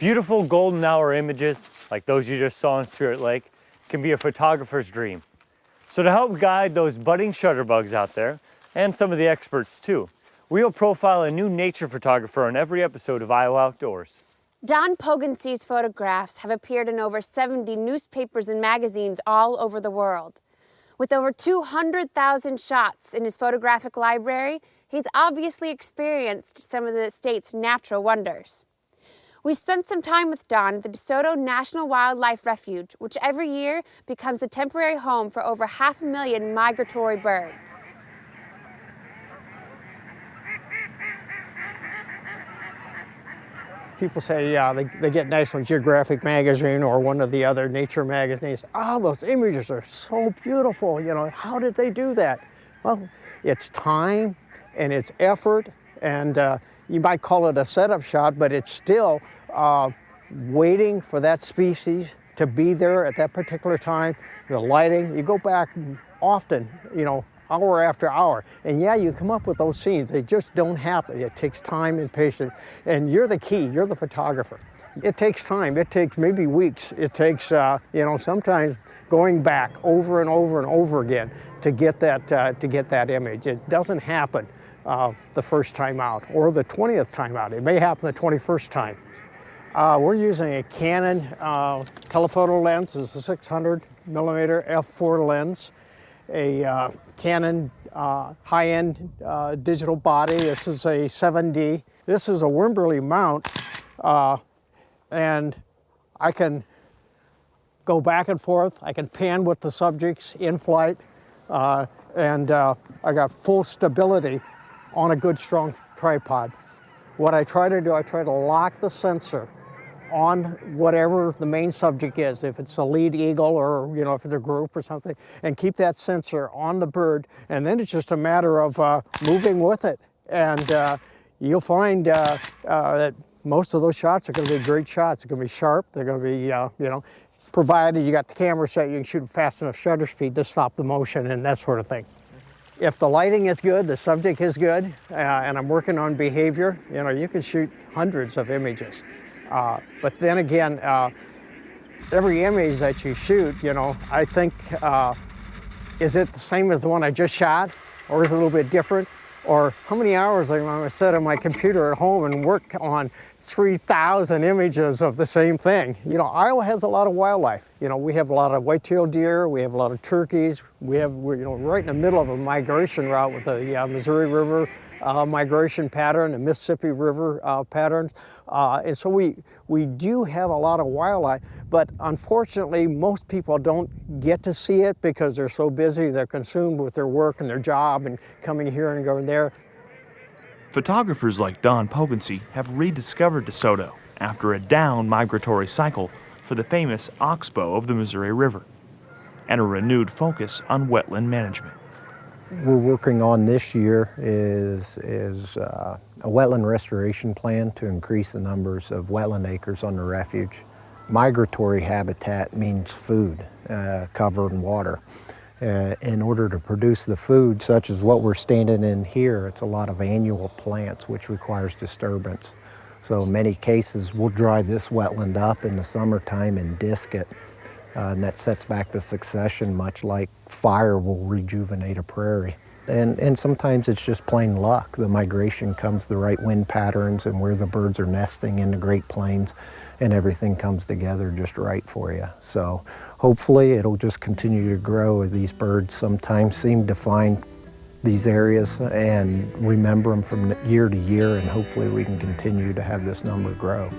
Beautiful golden hour images, like those you just saw in Spirit Lake, can be a photographer's dream. So to help guide those budding shutterbugs out there, and some of the experts too, we'll profile a new nature photographer on every episode of Iowa Outdoors. Don Poggensee's photographs have appeared in over 70 newspapers and magazines all over the world. With over 200,000 shots in his photographic library, he's obviously experienced some of the state's natural wonders. We spent some time with Don at the DeSoto National Wildlife Refuge, which every year becomes a temporary home for over 500,000 migratory birds. People say, yeah, they get National Geographic magazine or one of the other nature magazines. Oh, those images are so beautiful, you know, how did they do that? Well, it's time and it's effort, and you might call it a setup shot, but it's still waiting for that species to be there at that particular time. The lighting, you go back often, you know, hour after hour, and yeah, you come up with those scenes. They just don't happen. It takes time and patience, and you're the key, you're the photographer. It takes time, it takes maybe weeks. It takes, you know, sometimes going back over and over and over again to get that image. It doesn't happen the first time out or the 20th time out. It may happen the 21st time. We're using a Canon telephoto lens. It's a 600 millimeter f4 lens, a Canon high-end digital body. This is a 7D. This is a Wimberley mount, and I can go back and forth. I can pan with the subjects in flight, and I got full stability on a good strong tripod. What I try to do, I try to lock the sensor on whatever the main subject is, if it's a lead eagle or, you know, if it's a group or something, and keep that sensor on the bird, and then it's just a matter of moving with it. And you'll find that most of those shots are going to be great shots. They're going to be sharp, they're going to be, you know, provided you got the camera set, you can shoot fast enough shutter speed to stop the motion and that sort of thing. If the lighting is good, the subject is good, and I'm working on behavior, you know, you can shoot hundreds of images. But then again, every image that you shoot, you know, I think, is it the same as the one I just shot? Or is it a little bit different? Or how many hours am I going to sit on my computer at home and work on 3,000 images of the same thing? You know, Iowa has a lot of wildlife. You know, we have a lot of white-tailed deer, we have a lot of turkeys, we're, you know, right in the middle of a migration route with the Missouri River migration pattern, the Mississippi River patterns. And so we do have a lot of wildlife, but unfortunately most people don't get to see it because they're so busy, they're consumed with their work and their job and coming here and going there. Photographers like Don Poggensee have rediscovered DeSoto after a down migratory cycle for the famous oxbow of the Missouri River, and a renewed focus on wetland management. We're working on this year is a wetland restoration plan to increase the numbers of wetland acres on the refuge. Migratory habitat means food, cover and water. In order to produce the food, such as what we're standing in here, it's a lot of annual plants, which requires disturbance. So in many cases, we'll dry this wetland up in the summertime and disc it. And that sets back the succession, much like fire will rejuvenate a prairie. And sometimes it's just plain luck. The migration comes, the right wind patterns and where the birds are nesting in the Great Plains, and everything comes together just right for you. So hopefully it'll just continue to grow. These birds sometimes seem to find these areas and remember them from year to year, and hopefully we can continue to have this number grow.